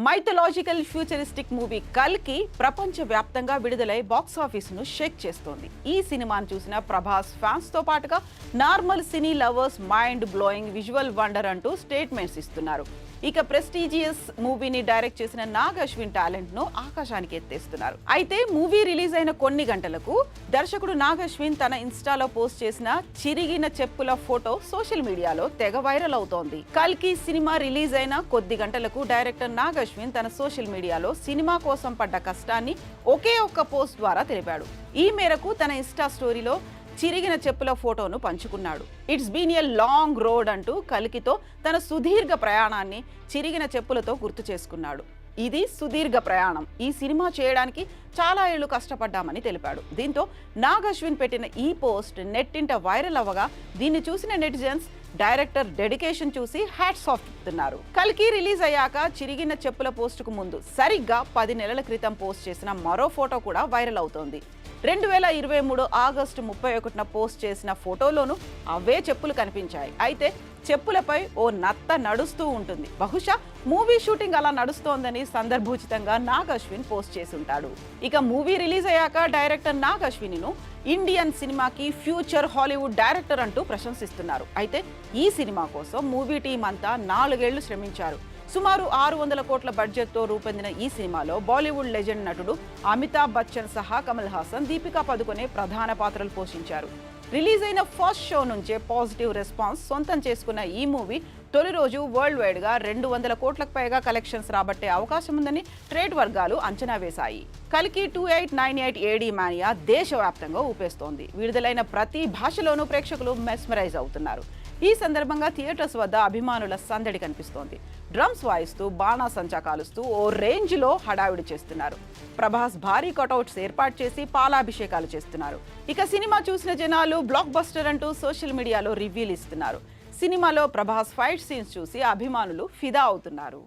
Mythological futuristic movie కల్కి ప్రపంచవ్యాప్తంగా విడుదలై బాక్సాఫీసును షేక్ చేస్తోంది. ఈ సినిమాను చూసిన ప్రభాస్ ఫ్యాన్స్ తో పాటుగా normal cine lovers mind blowing visual wonder అంటూ స్టేట్మెంట్స్ ఇస్తున్నారు. ఇక ప్రెస్టీజియస్ మూవీని డైరెక్ట్ చేసిన నాగ్ అశ్విన్ టాలెంట్ ను ఆకాశానికి ఎత్తేస్తున్నారు. అయితే మూవీ రిలీజ్ అయిన కొన్ని గంటలకు దర్శకుడు నాగ్ అశ్విన్ తన ఇన్స్టాలో పోస్ట్ చేసిన చిరిగిన చెప్పుల ఫోటో సోషల్ మీడియాలో తెగ వైరల్ అవుతోంది. కల్కి సినిమా రిలీజ్ అయిన కొద్ది గంటలకు డైరెక్టర్ నాగ్ అశ్విన్ తన సోషల్ మీడియాలో సినిమా కోసం పడ్డ కష్టాన్ని ఒకే ఒక్క పోస్ట్ ద్వారా తెలిపాడు. ఈ మేరకు తన ఇన్స్టా స్టోరీలో చిరిగిన చెప్పుల ఫోటోను పంచుకున్నాడు. It's been a long road అంటూ కల్కితో తన సుదీర్ఘ ప్రయాణాన్ని చిరిగిన చెప్పులతో గుర్తు చేసుకున్నాడు. ఇది సుదీర్ఘ ప్రయాణం. ఈ సినిమా చేయడానికి చాలా ఏళ్లు కష్టపడ్డామని తెలిపాడు. దీంతో నాగ్ అశ్విన్ పెట్టిన ఈ పోస్ట్ నెట్టింట వైరల్ అవ్వగా దీన్ని చూసిన నెటిజన్స్ డైరెక్టర్ డెడికేషన్ చూసి హ్యాట్స్ ఆఫ్ చెప్తున్నారు. కల్కి రిలీజ్ అయ్యాక చిరిగిన చెప్పుల పోస్టుకు ముందు సరిగ్గా 10 నెలల క్రితం పోస్ట్ చేసిన మరో ఫోటో కూడా వైరల్ అవుతోంది. 2023 ఆగస్టు 31న పోస్ట్ చేసిన ఫోటోలోనూ అవే చెప్పులు కనిపించాయి. అయితే చెప్పులపై ఓ నత్త నడుస్తూ ఉంటుంది. బహుశా మూవీ షూటింగ్ అలా నడుస్తోందని సందర్భోచితంగా నాగ్ అశ్విన్ పోస్ట్ చేసి ఉంటాడు. ఇక మూవీ రిలీజ్ అయ్యాక డైరెక్టర్ నాగ్ అశ్విన్ను ఇండియన్ సినిమాకి ఫ్యూచర్ హాలీవుడ్ డైరెక్టర్ అంటూ ప్రశంసిస్తున్నారు. అయితే ఈ సినిమా కోసం మూవీ టీం అంతా 4 ఏళ్లు శ్రమించారు. సుమారు 600 కోట్ల బడ్జెట్తో రూపొందిన ఈ సినిమాలో బాలీవుడ్ లెజెండ్ నటుడు అమితాబ్ బచ్చన్ సహా కమల్ హాసన్, దీపికా పదుకొనే ప్రధాన పాత్రలు పోషించారు. రిలీజ్ అయిన ఫస్ట్ షో నుంచే పాజిటివ్ రెస్పాన్స్ సొంతం చేసుకున్న ఈ మూవీ తొలి రోజు వరల్డ్ వైడ్ గా 200 కోట్లకు పైగా కలెక్షన్స్ రాబట్టే అవకాశం ఉందని ట్రేడ్ వర్గాలు అంచనా వేశాయి. కల్కి 2898 AD మానియా దేశవ్యాప్తంగా ఊపేస్తోంది. విడుదలైన ప్రతి భాషలోనూ ప్రేక్షకులు మెస్మరైజ్ అవుతున్నారు. ఈ సందర్భంగా థియేటర్స్ వద్ద అభిమానుల సందడి కనిపిస్తోంది. డ్రమ్స్ వాయిస్తూ బాణాసంచా కాలుస్తూ ఓ రేంజ్ లో హడావిడి చేస్తున్నారు. ప్రభాస్ భారీ కటౌట్స్ ఏర్పాటు చేసి పాలాభిషేకాలు చేస్తున్నారు. ఇక సినిమా చూసిన జనాలు బ్లాక్ బస్టర్ అంటూ సోషల్ మీడియాలో రివ్యూలు ఇస్తున్నారు. సినిమాలో ప్రభాస్ ఫైట్ సీన్స్ చూసి అభిమానులు ఫిదా అవుతున్నారు.